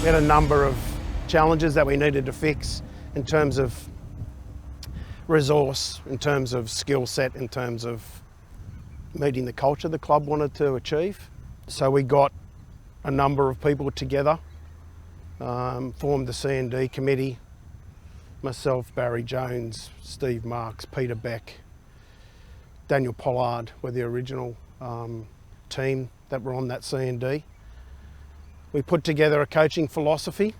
We had a number of challenges that we needed to fix in terms of resource, in terms of skill set, in terms of meeting the culture the club wanted to achieve. So we got a number of people together, formed the C&D Committee, myself, Barry Jones, Steve Marks, Peter Beck, Daniel Pollard were the original team that were on that C&D. We put together a coaching philosophy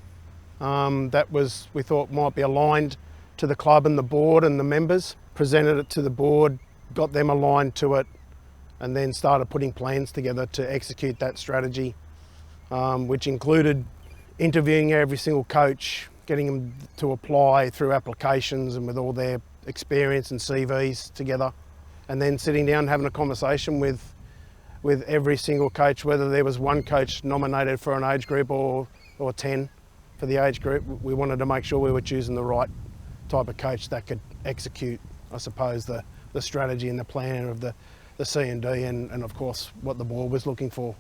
that we thought might be aligned to the club and the board and the members, presented it to the board, got them aligned to it, and then started putting plans together to execute that strategy, which included interviewing every single coach, getting them to apply through applications and with all their experience and CVs together, and then sitting down and having a conversation with every single coach, whether there was one coach nominated for an age group or 10 for the age group. We wanted to make sure we were choosing the right type of coach that could execute, I suppose, the strategy and the plan of the C&D and of course what the board was looking for.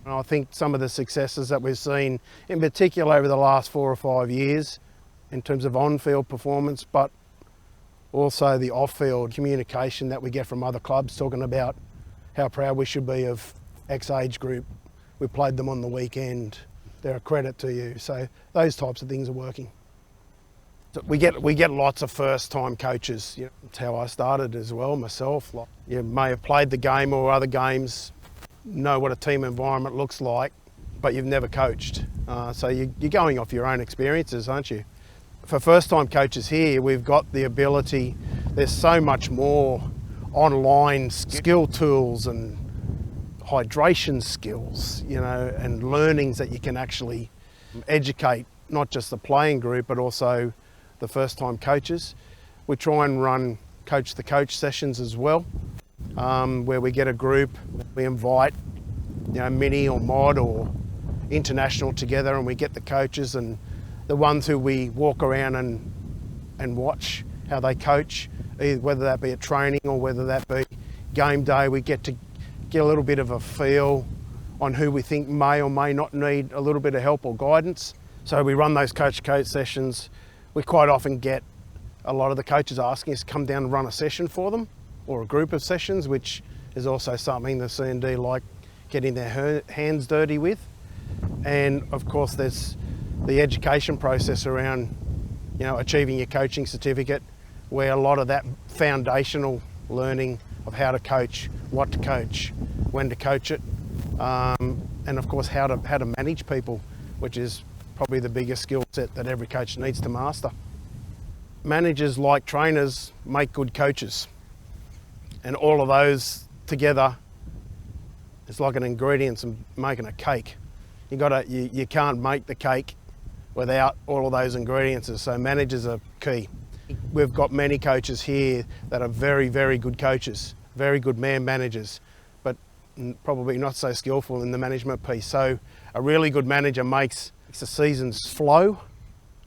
And I think some of the successes that we've seen, in particular over the last 4 or 5 years, in terms of on-field performance, but also the off-field communication that we get from other clubs talking about how proud we should be of X age group. We played them on the weekend. They're a credit to you. So those types of things are working. So we get lots of first-time coaches. That's how I started as well myself. You may have played the game or other games, know what a team environment looks like, but you've never coached. So you're going off your own experiences, aren't you? For first-time coaches here, we've got the ability, there's so much more online skill tools and hydration skills, and learnings that you can actually educate not just the playing group, but also the first-time coaches. We try and run coach-to-coach sessions as well, where we get a group, we invite, mini or mod or international together, and we get the coaches and the ones who we walk around and watch how they coach, whether that be at training or whether that be game day. We get to get a little bit of a feel on who we think may or may not need a little bit of help or guidance. So we run those coach-to-coach sessions. We quite often get a lot of the coaches asking us to come down and run a session for them, or a group of sessions, which is also something the C&D like getting their hands dirty with. And of course there's the education process around achieving your coaching certificate, where a lot of that foundational learning of how to coach, what to coach, when to coach it, and of course how to manage people, which is probably the biggest skill set that every coach needs to master. Managers, like trainers, make good coaches, and all of those together is like an ingredients in making a cake. You can't make the cake without all of those ingredients, so managers are key. We've got many coaches here that are very, very good coaches, very good man managers, but probably not so skillful in the management piece. So a really good manager makes the seasons flow,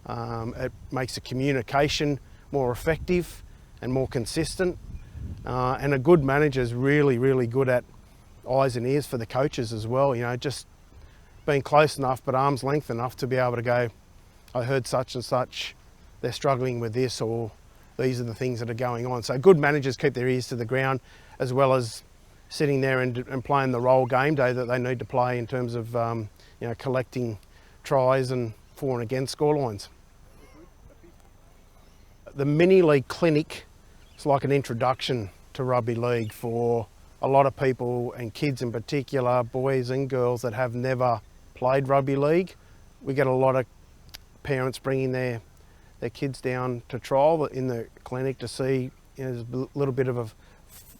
it makes the communication more effective and more consistent, and a good manager is really, really good at eyes and ears for the coaches as well, just being close enough but arm's length enough to be able to go, I heard such and such, they're struggling with this, or these are the things that are going on. So good managers keep their ears to the ground, as well as sitting there and playing the role game day that they need to play in terms of collecting tries and for and against scorelines. The mini league clinic is like an introduction to rugby league for a lot of people, and kids in particular, boys and girls that have never played rugby league. We get a lot of parents bringing their kids down to trial in the clinic to see, there's a little bit of a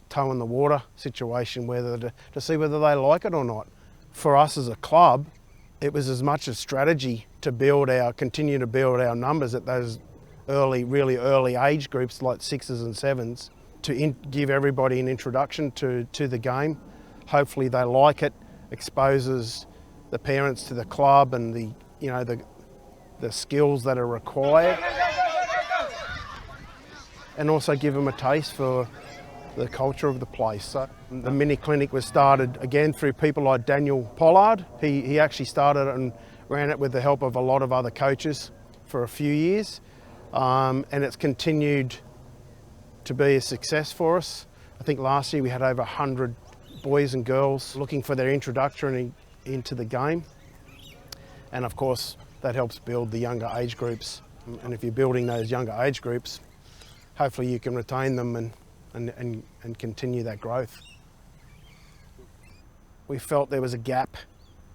toe in the water situation, whether to see whether they like it or not. For us as a club, it was as much a strategy to continue to build our numbers at those really early age groups like 6s and 7s, to give everybody an introduction to the game. Hopefully they like it, exposes the parents to the club and the skills that are required, and also give them a taste for the culture of the place. So the mini clinic was started again through people like Daniel Pollard. He actually started it and ran it with the help of a lot of other coaches for a few years, and it's continued to be a success for us. I think last year we had over 100 boys and girls looking for their introduction into the game, and of course that helps build the younger age groups, and if you're building those younger age groups, hopefully you can retain them and continue that growth. We felt there was a gap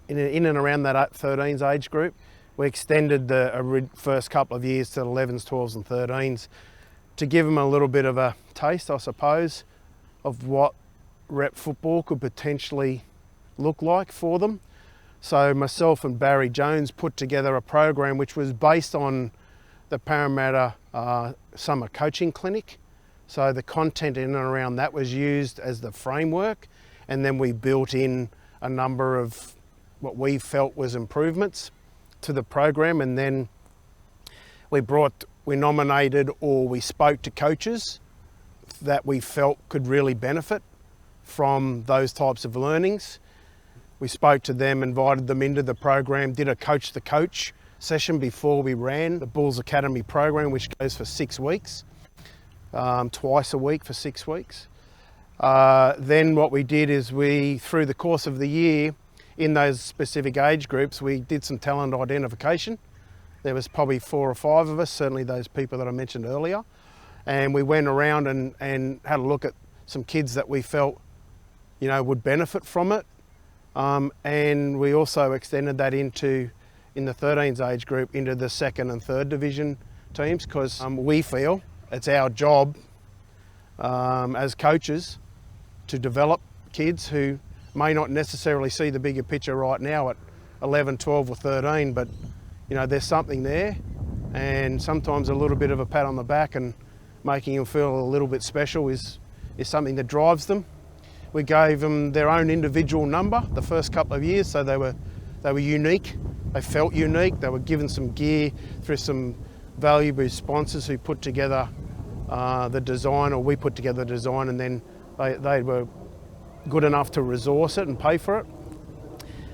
in and around that 13s age group. We extended the first couple of years to 11s, 12s and 13s to give them a little bit of a taste, I suppose, of what rep football could potentially look like for them. So myself and Barry Jones put together a program which was based on the Parramatta Summer Coaching Clinic. So the content in and around that was used as the framework, and then we built in a number of what we felt was improvements to the program, and then we nominated or we spoke to coaches that we felt could really benefit from those types of learnings. We spoke to them, invited them into the program, did a coach to coach session before we ran the Bulls Academy program, which goes for 6 weeks, twice a week for 6 weeks. Then what we did is through the course of the year, in those specific age groups, we did some talent identification. There was probably 4 or 5 of us, certainly those people that I mentioned earlier. And we went around and had a look at some kids that we felt, would benefit from it. And we also extended that in the 13s age group into the 2nd and 3rd division teams, because we feel it's our job as coaches to develop kids who may not necessarily see the bigger picture right now at 11, 12 or 13, but there's something there, and sometimes a little bit of a pat on the back and making them feel a little bit special is something that drives them. We gave them their own individual number the first couple of years, so they were unique. They felt unique. They were given some gear through some valuable sponsors who put together the design, or we put together the design, and then they were good enough to resource it and pay for it.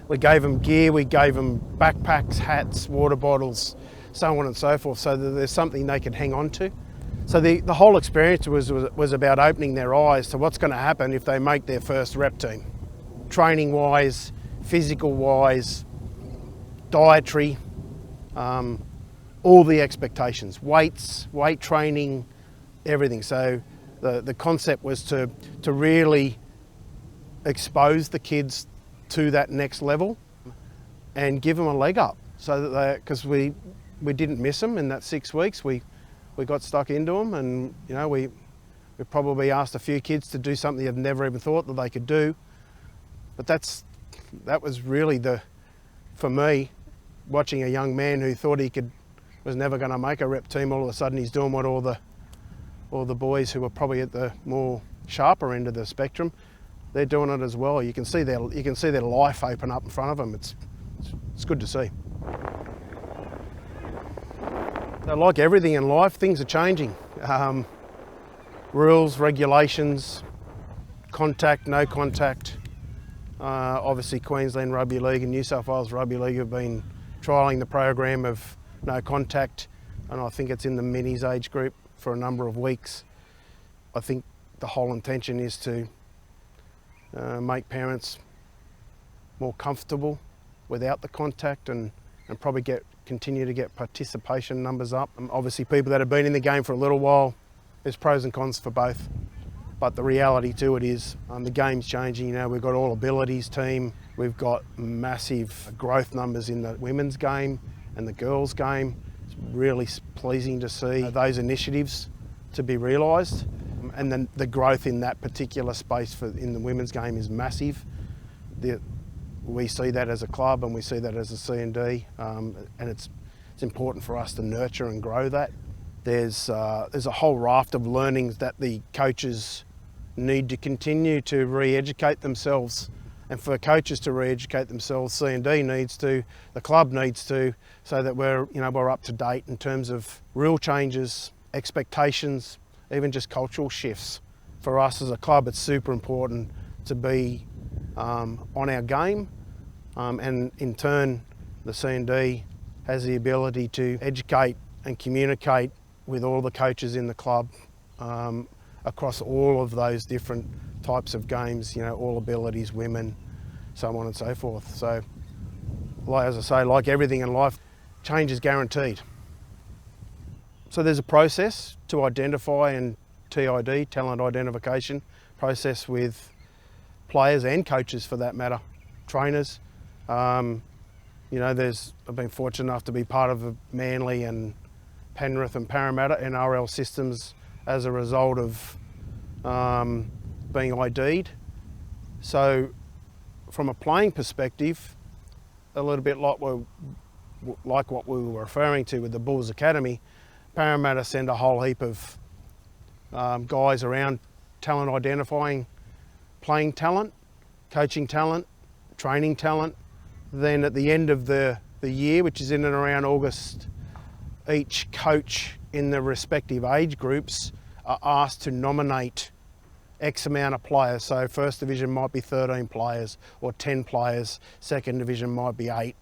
We gave them gear, we gave them backpacks, hats, water bottles, so on and so forth, so that there's something they could hang on to. So the whole experience was about opening their eyes to what's going to happen if they make their first rep team. Training wise, physical wise, dietary, all the expectations, weights, weight training, everything. So the concept was to really expose the kids to that next level and give them a leg up, so that because we didn't miss them in that 6 weeks. We got stuck into them, and we probably asked a few kids to do something they've never even thought that they could do. But that was really for me, watching a young man who thought was never going to make a rep team. All of a sudden he's doing what all the boys who were probably at the more sharper end of the spectrum, they're doing it as well. You can see their life open up in front of them. It's good to see. So like everything in life, things are changing. Rules, regulations, contact, no contact. Obviously Queensland Rugby League and New South Wales Rugby League have been trialling the program of no contact, and I think it's in the minis age group for a number of weeks. I think the whole intention is to make parents more comfortable without the contact and probably continue to get participation numbers up. Obviously people that have been in the game for a little while, there's pros and cons for both, but the reality to it is the game's changing. We've got all abilities team, we've got massive growth numbers in the women's game and the girls game. It's really pleasing to see those initiatives to be realised, and then the growth in that particular space in the women's game is massive. We see that as a club, and we see that as a C&D, and it's important for us to nurture and grow that. There's a whole raft of learnings that the coaches need to continue to re-educate themselves, and for coaches to re-educate themselves, C&D needs to, the club needs to, so that we're up to date in terms of rule changes, expectations, even just cultural shifts for us as a club, it's super important to be on our game, and in turn, the C&D has the ability to educate and communicate with all the coaches in the club across all of those different types of games, you know, all abilities, women, so on and so forth. So, as I say, like everything in life, change is guaranteed. So there's a process to identify and TID, talent identification process, with players and coaches for that matter, trainers. You know, I've been fortunate enough to be part of the Manly and Penrith and Parramatta NRL systems as a result of being ID'd. So from a playing perspective, a little bit like what we were referring to with the Bulls Academy, Parramatta send a whole heap of guys around talent identifying, playing talent, coaching talent, training talent. Then at the end of the year, which is in and around August, each coach in the respective age groups are asked to nominate X amount of players. So first division might be 13 players or 10 players, second division might be 8,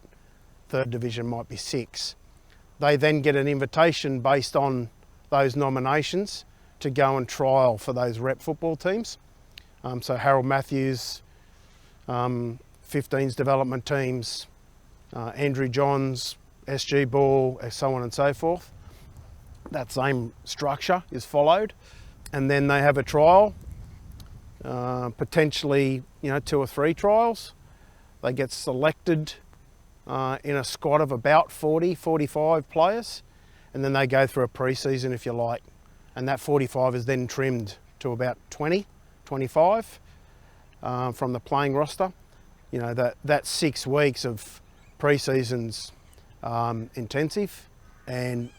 third division might be 6. They then get an invitation based on those nominations to go and trial for those rep football teams. So Harold Matthews, 15s development teams, Andrew Johns, SG Ball, so on and so forth. That same structure is followed, and then they have a trial, potentially 2 or 3 trials. They get selected in a squad of about 40, 45 players, and then they go through a pre-season, if you like, and that 45 is then trimmed to about 20, 25 from the playing roster. You know, that 6 weeks of pre-season's intensive, and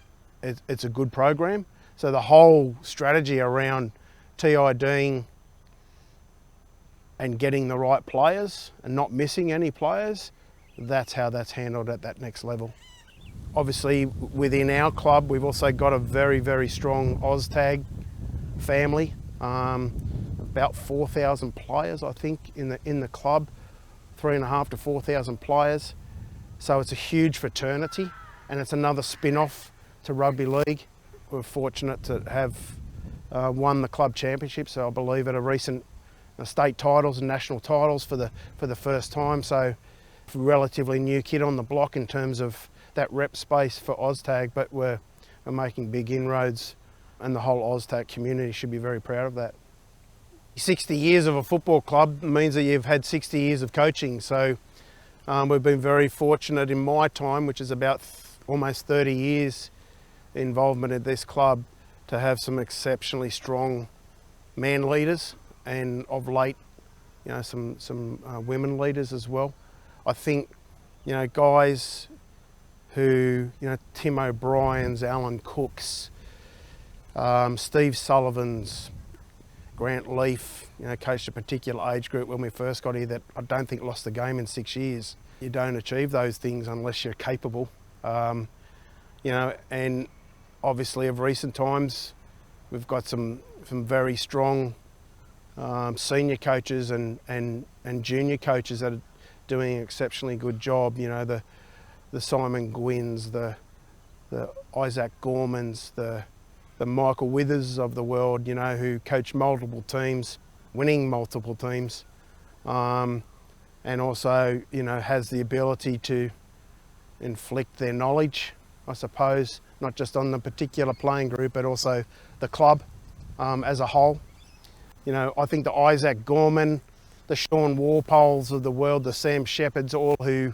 it's a good program. So the whole strategy around TIDing and getting the right players and not missing any players, that's how that's handled at that next level. Obviously, within our club, we've also got a very, very strong Oztag family. About 4,000 players, I think, in the club, 3,500 to 4,000 players. So it's a huge fraternity, and it's another spin-off to rugby league. We're fortunate to have won the club championship, so I believe at a recent state titles and national titles for the first time. So relatively new kid on the block in terms of that rep space for Oztag, but we're making big inroads, and the whole Oztag community should be very proud of that. 60 years of a football club means that you've had 60 years of coaching. So we've been very fortunate in my time, which is about almost 30 years involvement at this club, to have some exceptionally strong man leaders, and of late, some women leaders as well. I think, guys who, Tim O'Brien's, Alan Cook's, Steve Sullivan's, Grant Leaf, coached a particular age group when we first got here that I don't think lost the game in 6 years. You don't achieve those things unless you're capable. And obviously of recent times, we've got some very strong senior coaches and junior coaches that are doing an exceptionally good job. The Simon Gwynns, the Isaac Gormans, the Michael Withers of the world, who coach multiple teams, winning multiple teams, and also, has the ability to inflict their knowledge, I suppose, not just on the particular playing group, but also the club as a whole. I think the Isaac Gorman, the Sean Warpoles of the world, the Sam Sheppards, all who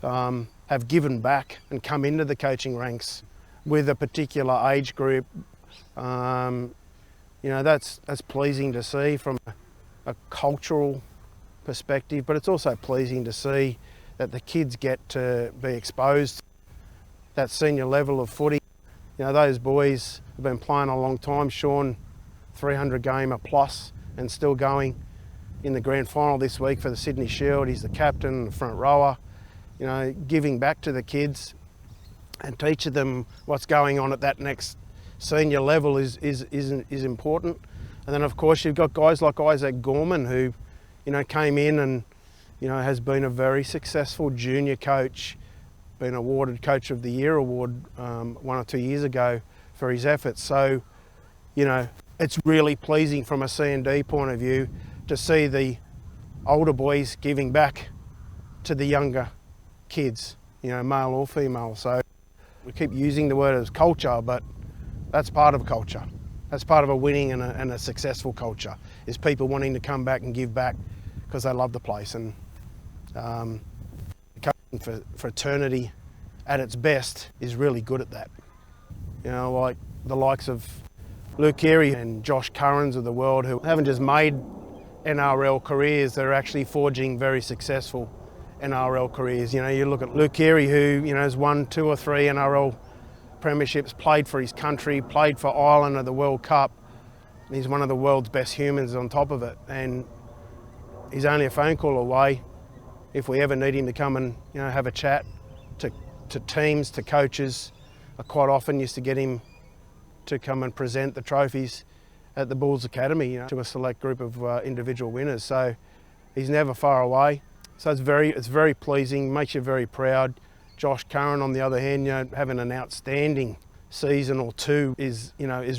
have given back and come into the coaching ranks with a particular age group, that's pleasing to see from a cultural perspective, but it's also pleasing to see that the kids get to be exposed to that senior level of footy. Those boys have been playing a long time. Sean, 300 gamer plus, and still going in the grand final this week for the Sydney Shield. He's the captain, the front rower, giving back to the kids and teaching them what's going on at that next senior level is important. And then of course you've got guys like Isaac Gorman who, came in and, has been a very successful junior coach, been awarded Coach of the Year award 1 or 2 years ago for his efforts. So, it's really pleasing from a C&D point of view to see the older boys giving back to the younger kids, male or female. So we keep using the word as culture, but that's part of culture. That's part of a winning and a successful culture, is people wanting to come back and give back because they love the place. And coaching for fraternity at its best is really good at that. Like the likes of Luke Keary and Josh Currans of the world, who haven't just made NRL careers, they're actually forging very successful NRL careers. You look at Luke Keary, who has won 2 or 3 NRL premierships, played for his country, played for Ireland at the World Cup. He's one of the world's best humans on top of it, and he's only a phone call away if we ever need him to come and have a chat to teams, to coaches. I quite often used to get him to come and present the trophies at the Bulls Academy, to a select group of individual winners. So he's never far away. So it's very pleasing, makes you very proud. Josh Curran, on the other hand, having an outstanding season or 2 is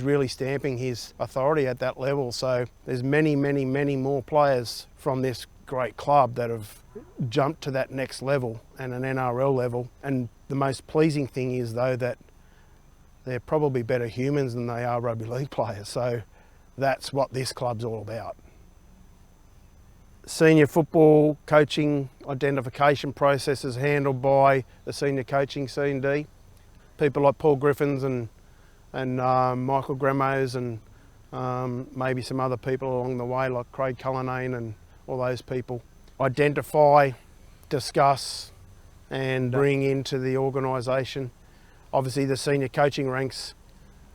really stamping his authority at that level. So there's many more players from this great club that have jumped to that next level and an NRL level. And the most pleasing thing is, though, that they're probably better humans than they are rugby league players. So that's what this club's all about. Senior football coaching identification process is handled by the senior coaching C&D. People like Paul Griffins and Michael Gramos and maybe some other people along the way, like Craig Cullinane and all those people. Identify, discuss and bring into the organisation. Obviously the senior coaching ranks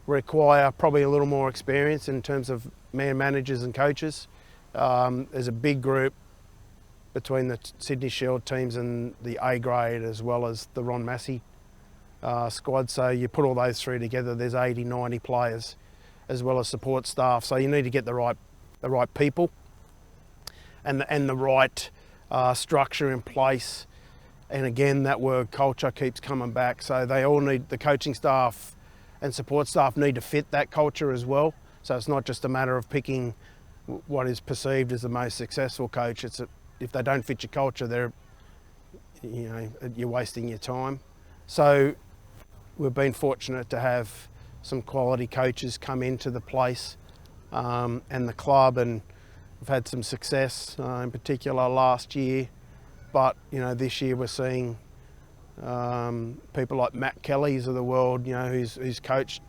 require probably a little more experience in terms of man managers and coaches. There's a big group between the Sydney Shield teams and the A grade, as well as the Ron Massey squad. So you put all those 3 together, there's 80, 90 players, as well as support staff. So you need to get the right people and the right structure in place. And again, that word culture keeps coming back. So they all need, the coaching staff and support staff need to fit that culture as well. So it's not just a matter of picking what is perceived as the most successful coach. If they don't fit your culture, you're wasting your time. So we've been fortunate to have some quality coaches come into the place and the club, and we've had some success, in particular last year. But this year we're seeing people like Matt Kelly's of the world, who's coached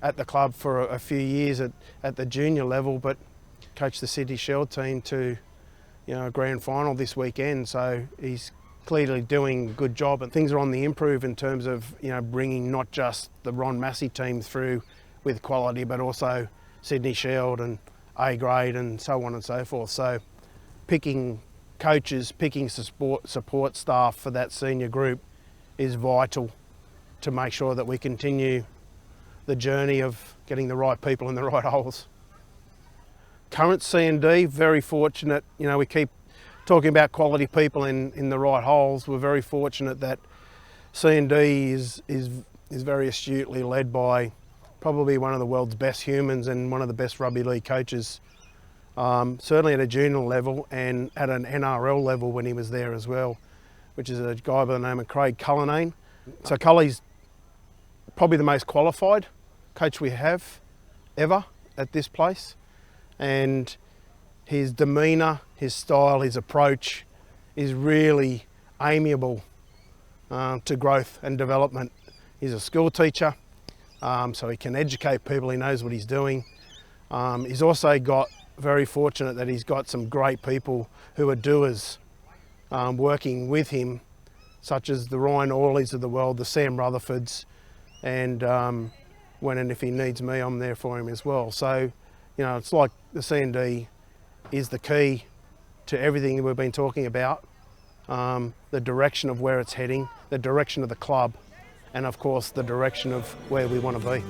at the club for a few years at the junior level, but coached the Sydney Shield team to a grand final this weekend. So he's clearly doing a good job, and things are on the improve in terms of bringing not just the Ron Massey team through with quality, but also Sydney Shield and A grade and so on and so forth. So picking coaches, picking support staff for that senior group is vital to make sure that we continue the journey of getting the right people in the right holes. Current C&D, very fortunate. We keep talking about quality people in the right holes. We're very fortunate that C&D is very astutely led by probably one of the world's best humans and one of the best rugby league coaches, certainly at a junior level and at an NRL level when he was there as well, which is a guy by the name of Craig Cullinane. So Cully's probably the most qualified coach we have ever at this place, and his demeanour, his style, his approach is really amiable to growth and development. He's a school teacher, so he can educate people, he knows what he's doing. He's also very fortunate that he's got some great people who are doers working with him, such as the Ryan Orleys of the world, the Sam Rutherfords, and when and if he needs me, I'm there for him as well. So, it's like the C&D is the key to everything we've been talking about, the direction of where it's heading, the direction of the club, and of course the direction of where we want to be.